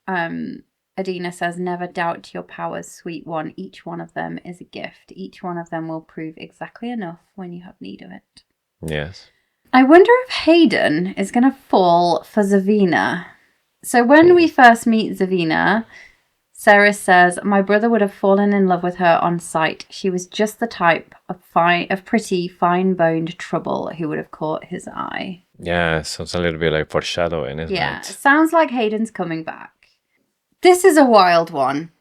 Adina says, never doubt your powers, sweet one. Each one of them is a gift. Each one of them will prove exactly enough when you have need of it. Yes. I wonder if Hayden is going to fall for Zavina. So when we first meet Zavina, Ceres says, my brother would have fallen in love with her on sight. She was just the type of pretty, fine-boned trouble who would have caught his eye. Yeah, sounds a little bit like foreshadowing, isn't Yeah, it? sounds like Hayden's coming back. This is a wild one.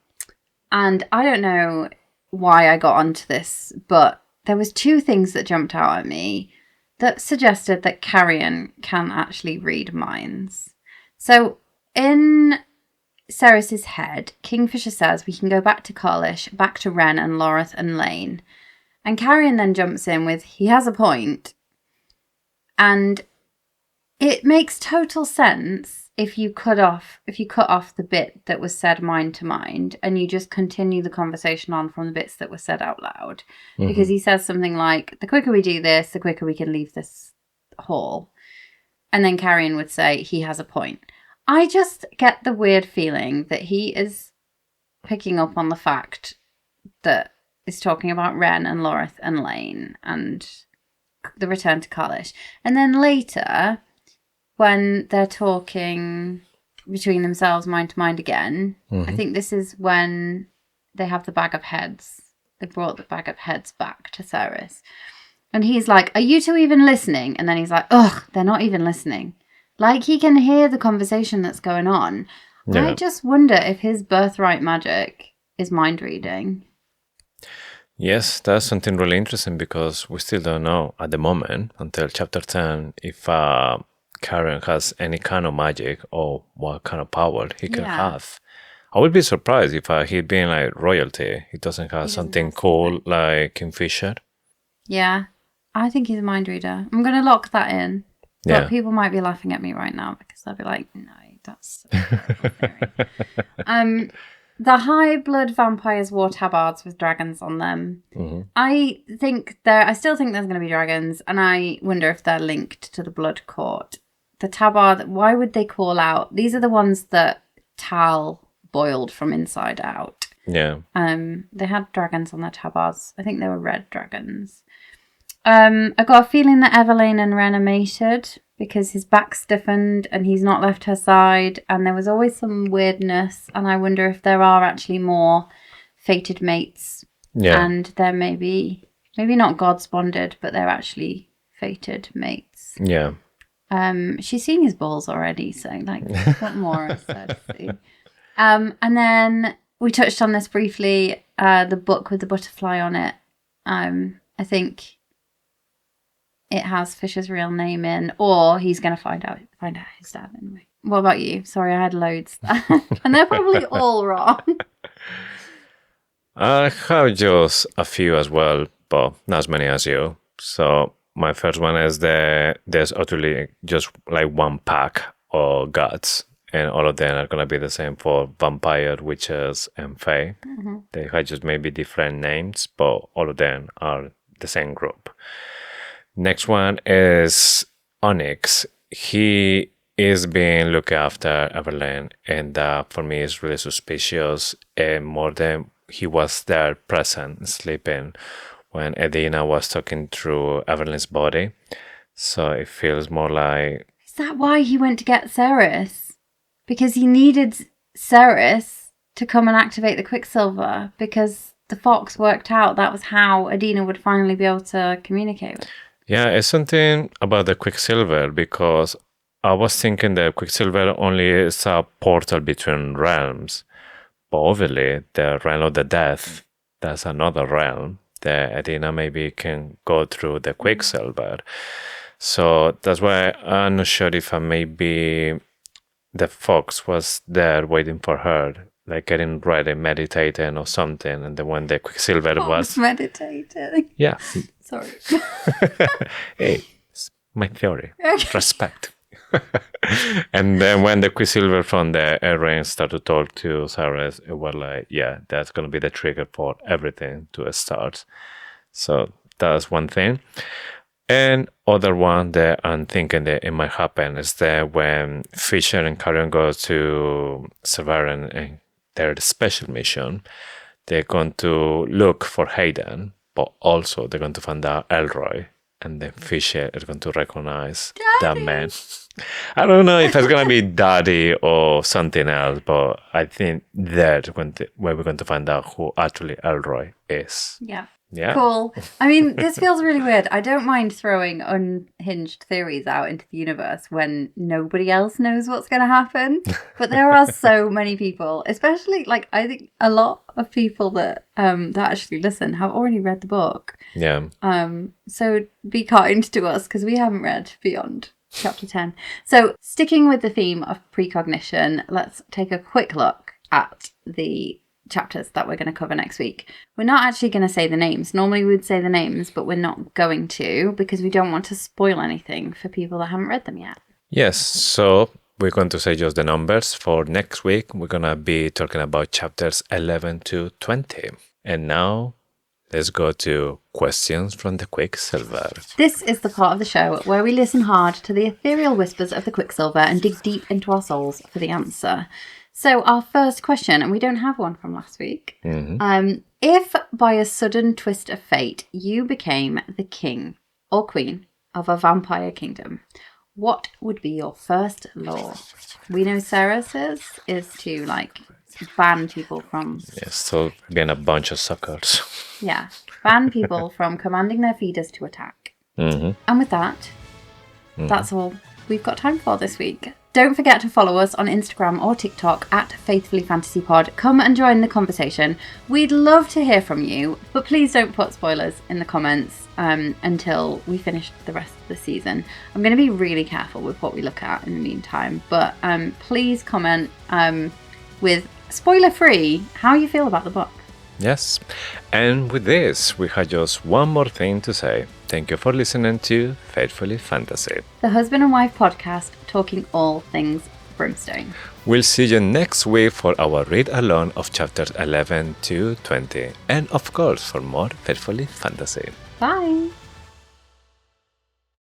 And I don't know why I got onto this, but there was 2 things that jumped out at me that suggested that Carrion can actually read minds. So in Ceres's head, Kingfisher says we can go back to Carlish, back to Ren and Lorith and Lane. And Carrion then jumps in with, he has a point. And it makes total sense if you cut off the bit that was said mind to mind and you just continue the conversation on from the bits that were said out loud. Mm-hmm. Because he says something like, the quicker we do this, the quicker we can leave this hall. And then Carrion would say, he has a point. I just get the weird feeling that he is picking up on the fact that is talking about Ren and Lorith and Lane and the return to Carlish. And then later, when they're talking between themselves, mind to mind again, I think this is when they have the bag of heads. They brought the bag of heads back to Ceres. And he's like, are you 2 even listening? And then he's like, ugh, they're not even listening. Like, he can hear the conversation that's going on. Yeah. I just wonder if his birthright magic is mind reading. Yes, that's something really interesting because we still don't know at the moment, until chapter 10, if Karen has any kind of magic or what kind of power he can have. I would be surprised if he'd been like royalty. He doesn't have something cool like Kingfisher. Yeah, I think he's a mind reader. I'm going to lock that in. But people might be laughing at me right now because they'll be like, no, that's the high blood vampires wore tabards with dragons on them. Mm-hmm. I still think there's going to be dragons, and I wonder if they're linked to the blood court. The tabard, why would they call out? These are the ones that Tal boiled from inside out. Yeah. They had dragons on their tabards. I think they were red dragons. I got a feeling that Evelyn and Ren are mated because his back stiffened and he's not left her side, and there was always some weirdness, and I wonder if there are actually more fated mates. Yeah. And they're maybe not gods bonded, but they're actually fated mates. Yeah. She's seen his balls already, so like, what more is there to see? And then we touched on this briefly, the book with the butterfly on it. I think it has Fisher's real name in, or he's going to find out his dad anyway. What about you? Sorry, I had loads there. And they're probably all wrong. I have just a few as well, but not as many as you. So my first one is there's utterly just like one pack of gods, and all of them are going to be the same for vampire, witches, and fae. Mm-hmm. They have just maybe different names, but all of them are the same group. Next one is Onyx. He is being looked after Evelyn, and that for me is really suspicious, and more than he was there present, sleeping, when Edina was talking through Evelyn's body. So it feels more like... Is that why he went to get Ceres? Because he needed Ceres to come and activate the Quicksilver, because the Fox worked out that was how Edina would finally be able to communicate with. Yeah, it's something about the Quicksilver, because I was thinking that Quicksilver only is a portal between realms. But obviously, the realm of the death, that's another realm that Edina maybe can go through the Quicksilver. So that's why I'm not sure if maybe the Fox was there waiting for her, like getting ready, meditating or something. And then when the Quicksilver was meditating. Yeah. Sorry. Hey, it's my theory. Respect. And then when the Quicksilver from the Ring started to talk to Ceres, it was like, yeah, that's going to be the trigger for everything to start. So that's one thing. And other one that I'm thinking that it might happen is that when Fisher and Karen go to Severin and their special mission. They're going to look for Hayden, but also they're going to find out Elroy, and then Fisher is going to recognize that man. I don't know if it's going to be Daddy or something else, but I think that's where we're going to find out who actually Elroy is. Yeah. Yeah. Cool. I mean, this feels really weird. I don't mind throwing unhinged theories out into the universe when nobody else knows what's going to happen. But there are so many people, especially like I think a lot of people that actually listen have already read the book. Yeah. So be kind to us because we haven't read beyond chapter 10. So sticking with the theme of precognition, let's take a quick look at the chapters that we're going to cover next week. We're not actually going to say the names. Normally we would say the names, but we're not going to because we don't want to spoil anything for people that haven't read them yet. Yes, so we're going to say just the numbers. For next week, we're going to be talking about chapters 11 to 20. And now, let's go to questions from the Quicksilver. This is the part of the show where we listen hard to the ethereal whispers of the Quicksilver and dig deep into our souls for the answer. So our first question, and we don't have one from last week. If by a sudden twist of fate you became the king or queen of a vampire kingdom, what would be your first law? We know Sarah's is to like ban people from... Yes, so again, a bunch of suckers. Yeah, ban people from commanding their feeders to attack. And with that, that's all we've got time for this week. Don't forget to follow us on Instagram or TikTok at FaithfullyFantasyPod. Come and join the conversation. We'd love to hear from you, but please don't put spoilers in the comments until we finish the rest of the season. I'm going to be really careful with what we look at in the meantime, but please comment with spoiler-free how you feel about the book. Yes, and with this, we have just one more thing to say. Thank you for listening to Faithfully Fantasy, the husband and wife podcast talking all things Brimstone. We'll see you next week for our read-along of chapters 11 to 20, and of course for more Faithfully Fantasy. Bye!